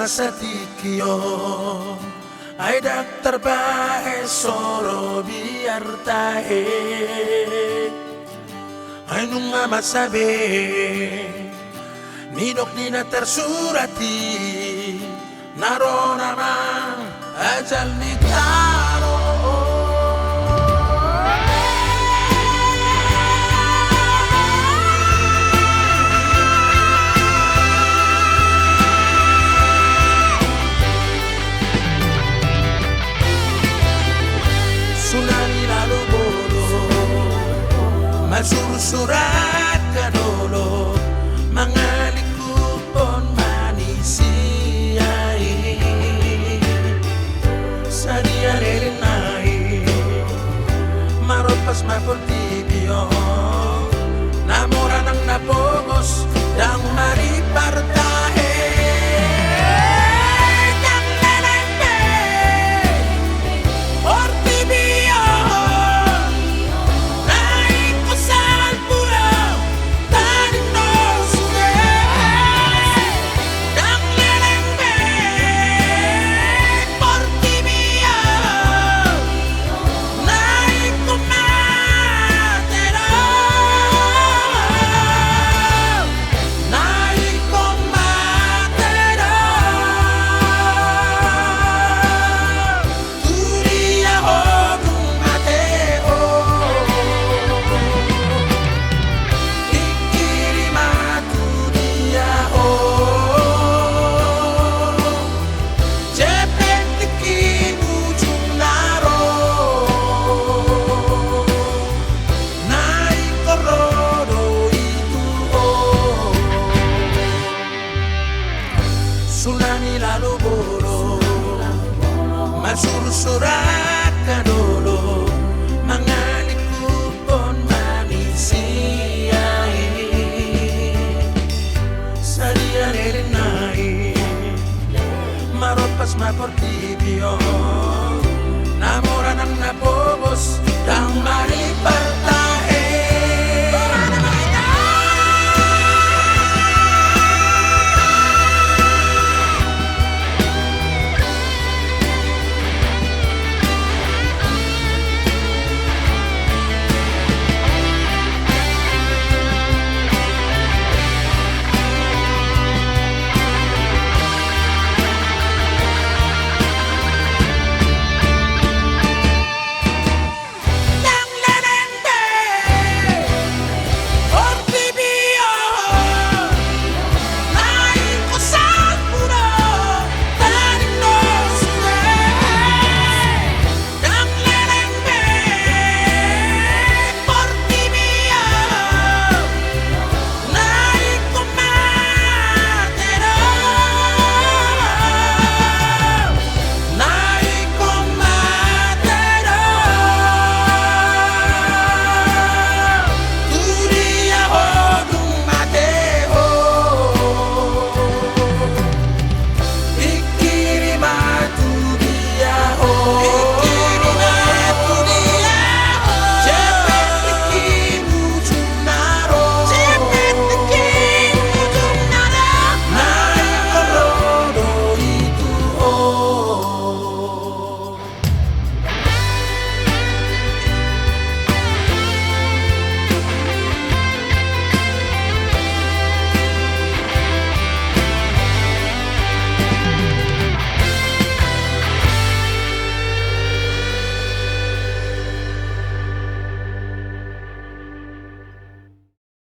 masatikyo ay terbaik solo biar tahe ay nung masabi nidok di na tersurati naro naman ajal ni taro. Tsunami lalu bodoh Masusurat ka dolo Mga likupon manisiyay Sa diyarelinay Maropas maportibyo Namura ng napogos Dang maripartahe Tsunami lalu bodoh Masusurat ka dolo Mga likupon manisiyay Sa diyarelinay Maropas maportibyo Namura ng napobos Dang mari